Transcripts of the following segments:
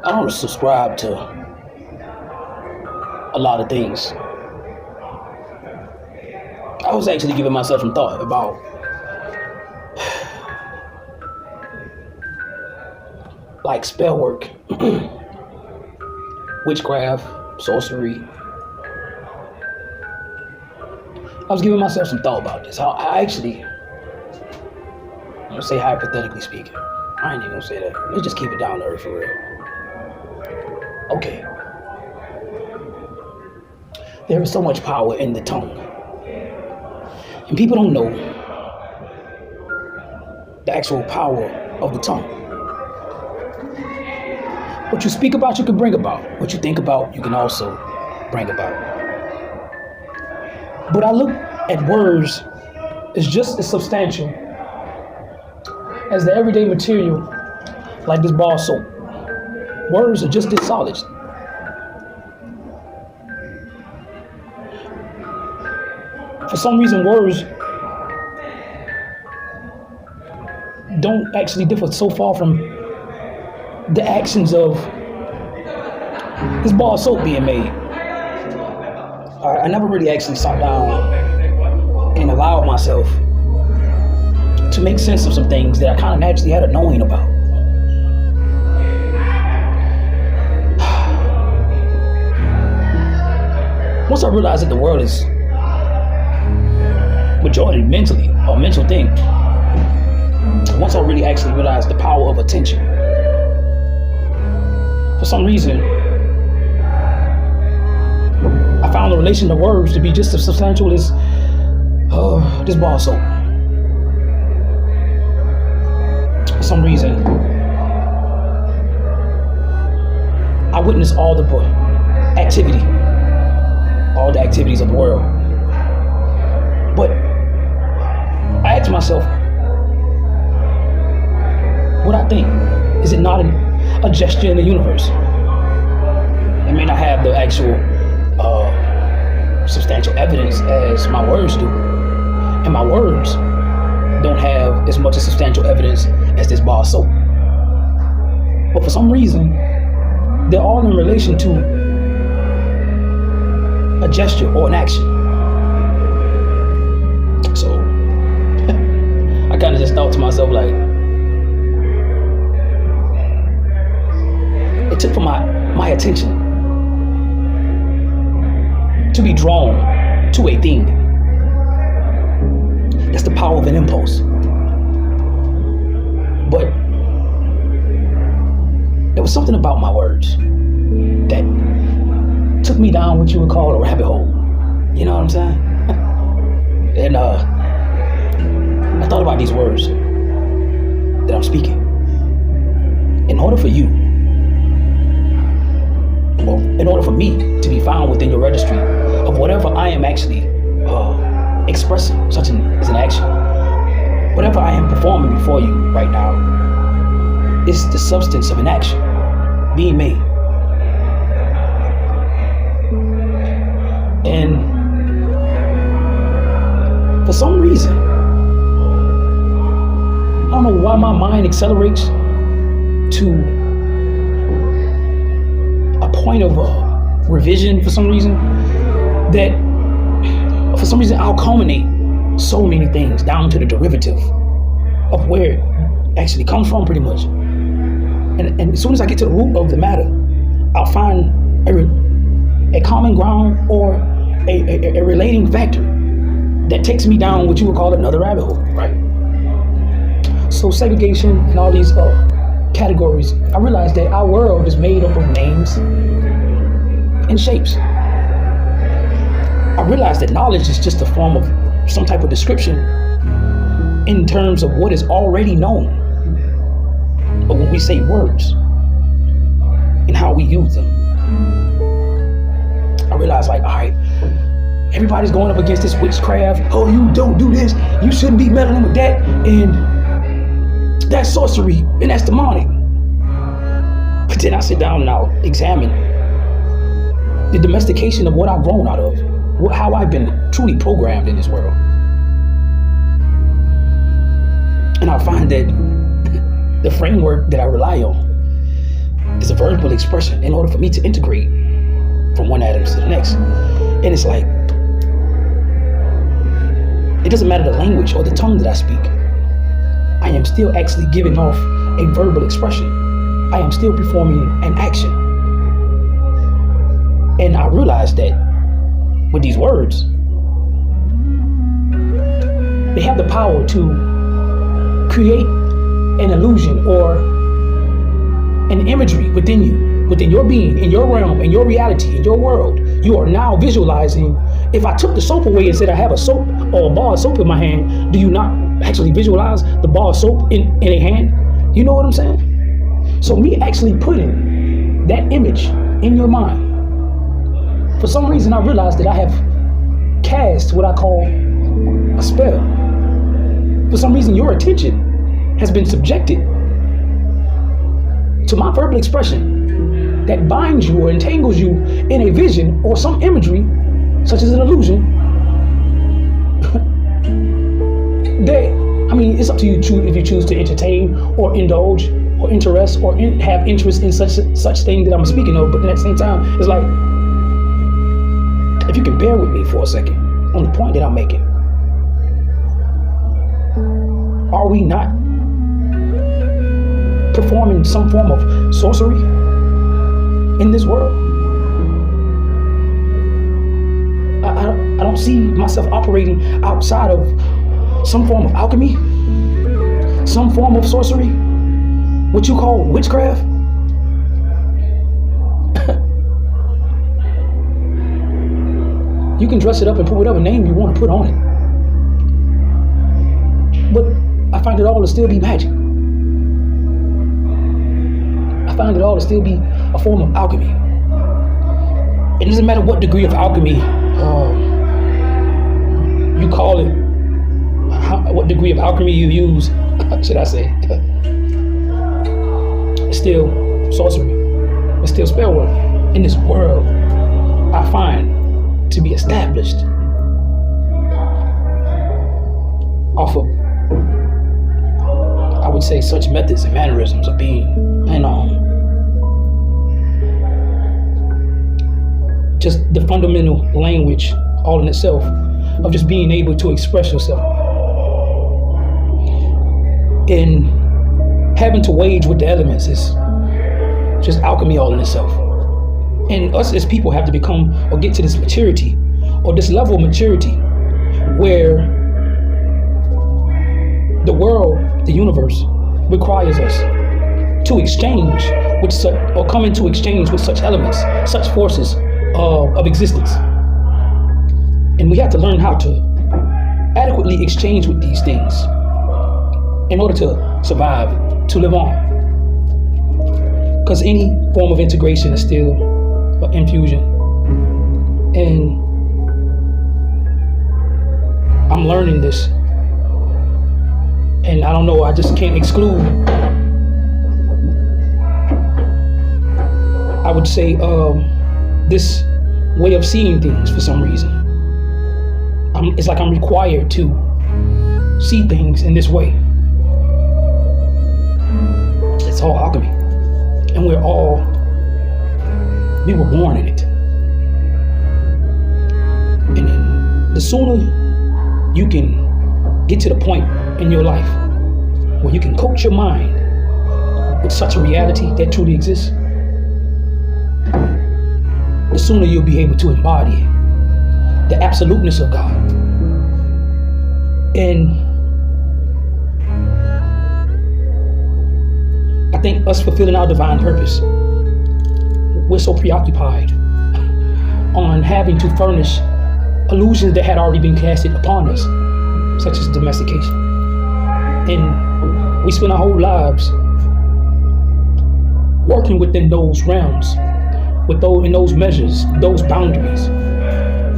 I don't subscribe to a lot of things. I was actually giving myself some thought about like spell work, witchcraft, sorcery. I was giving myself some thought about this. I actually, I'm gonna say hypothetically speaking. I ain't even gonna say that. Let's just keep it down to earth for real. Okay. There is so much power in the tongue. And people don't know the actual power of the tongue. What you speak about, you can bring about. What you think about, you can also bring about. But I look at words as just as substantial as the everyday material, like this bar of soap. Words are just as solid. For some reason, words don't actually differ so far from the actions of this bar of soap being made. I never really actually sat down and allowed myself to make sense of some things that I kind of naturally had a knowing about. Once I realized that the world is majority mentally, a mental thing, once I really actually realized the power of attention, for some reason, I found the relation to words to be just as substantial as this bar of soap. For some reason, I witnessed all the activities of the world. But I asked myself, what I think, is it not a gesture in the universe? It may not have the actual substantial evidence as my words do, and my words don't have as much as substantial evidence as this bar of soap. But for some reason, they're all in relation to a gesture or an action. So I kind of just thought to myself, like, it took for my attention to be drawn to a thing. That's the power of an impulse. But there was something about my words that took me down what you would call a rabbit hole. You know what I'm saying? And I thought about these words that I'm speaking. In order for you, or in order for me to be found within your registry of whatever I am actually expressing, such as an action, whatever I am performing before you right now is the substance of an action being made. And for some reason, I don't know why my mind accelerates to a point of revision for some reason, that for some reason I'll culminate so many things down to the derivative of where it actually comes from, pretty much. And as soon as I get to the root of the matter, I'll find a common ground or a relating factor that takes me down what you would call another rabbit hole, right? So segregation and all these categories, I realized that our world is made up of names and shapes. I realized that knowledge is just a form of some type of description in terms of what is already known. But when we say words and how we use them, I realized, like, all right, everybody's going up against this witchcraft. Oh, you don't do this. You shouldn't be meddling with that. And that's sorcery. And that's demonic. But then I sit down and I'll examine the domestication of what I've grown out of, how I've been truly programmed in this world. And I'll find that the framework that I rely on is a verbal expression in order for me to integrate from one atom to the next. And it's like, it doesn't matter the language or the tongue that I speak. I am still actually giving off a verbal expression. I am still performing an action. And I realized that with these words, they have the power to create an illusion or an imagery within you, within your being, in your realm, in your reality, in your world. You are now visualizing. If I took the soap away and said I have a soap or a bar of soap in my hand, do you not actually visualize the bar of soap in a hand? You know what I'm saying? So me actually putting that image in your mind, for some reason I realized that I have cast what I call a spell. For some reason your attention has been subjected to my verbal expression that binds you or entangles you in a vision or some imagery, such as an illusion. It's up to you if you choose to entertain or indulge or interest or have interest in such thing that I'm speaking of. But at the same time, it's like, if you can bear with me for a second on the point that I'm making, are we not performing some form of sorcery in this world? I don't see myself operating outside of some form of alchemy, some form of sorcery, what you call witchcraft. You can dress it up and put whatever name you want to put on it, but I find it all to still be magic. I find it all to still be a form of alchemy. It doesn't matter what degree of alchemy you call it, what degree of alchemy you use, should I say. It's still sorcery. It's still spell work. In this world, I find to be established off of, I would say, such methods and mannerisms of being, and just the fundamental language all in itself of just being able to express yourself, and having to wage with the elements is just alchemy all in itself. And us as people have to become or get to this maturity or this level of maturity where the world, the universe, requires us to exchange with such, or come into exchange with such elements, such forces of existence. And we have to learn how to adequately exchange with these things in order to survive, to live on. Because any form of integration is still an infusion. And I'm learning this. And I don't know, I just can't exclude, I would say, this way of seeing things for some reason. It's like I'm required to see things in this way. It's all alchemy. And we were born in it. And then the sooner you can get to the point in your life where you can coach your mind with such a reality that truly exists, the sooner you'll be able to embody the absoluteness of God. And I think us fulfilling our divine purpose, we're so preoccupied on having to furnish illusions that had already been casted upon us, such as domestication. And we spend our whole lives working within those realms, in those measures, those boundaries.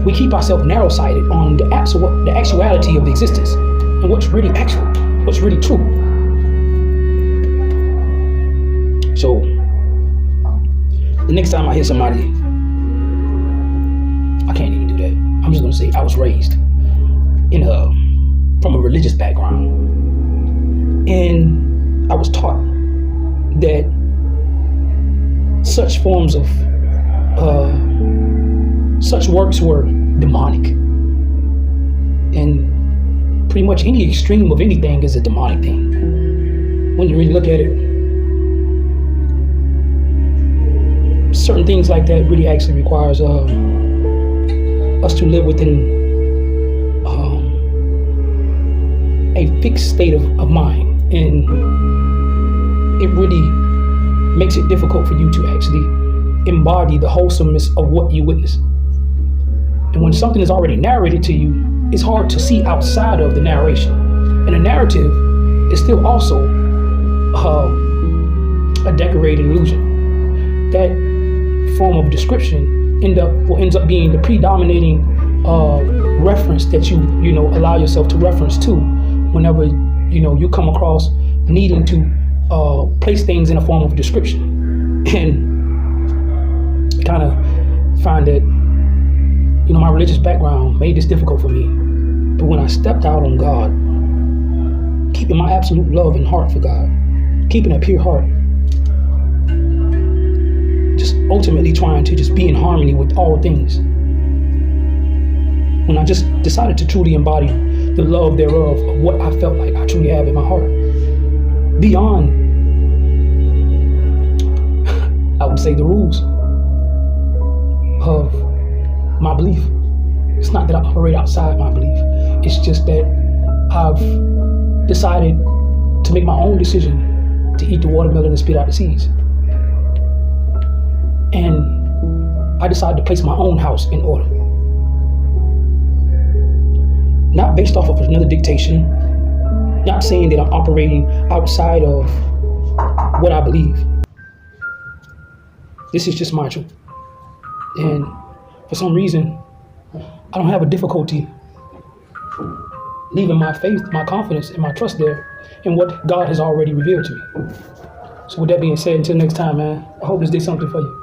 We keep ourselves narrow-sighted on the actuality of the existence and what's really actual, what's really true. So the next time I hear somebody, I can't even do that. I'm just gonna say I was raised from a religious background, and I was taught that such forms of such works were demonic. And pretty much any extreme of anything is a demonic thing. When you really look at it, certain things like that really actually requires us to live within a fixed state of mind. And it really makes it difficult for you to actually embody the wholesomeness of what you witness. And when something is already narrated to you, it's hard to see outside of the narration. And a narrative is still also a decorated illusion. That form of description ends up being the predominating reference that you allow yourself to reference to whenever you come across needing to place things in a form of description. And kind of find that my religious background made this difficult for me. But when I stepped out on God, keeping my absolute love and heart for God, keeping a pure heart, just ultimately trying to just be in harmony with all things, when I just decided to truly embody the love thereof of what I felt like I truly have in my heart, beyond, I would say, the rules of my belief. It's not that I operate outside my belief. It's just that I've decided to make my own decision to eat the watermelon and spit out the seeds. And I decided to place my own house in order. Not based off of another dictation. Not saying that I'm operating outside of what I believe. This is just my truth. And for some reason, I don't have a difficulty leaving my faith, my confidence, and my trust there in what God has already revealed to me. So with that being said, until next time, man, I hope this did something for you.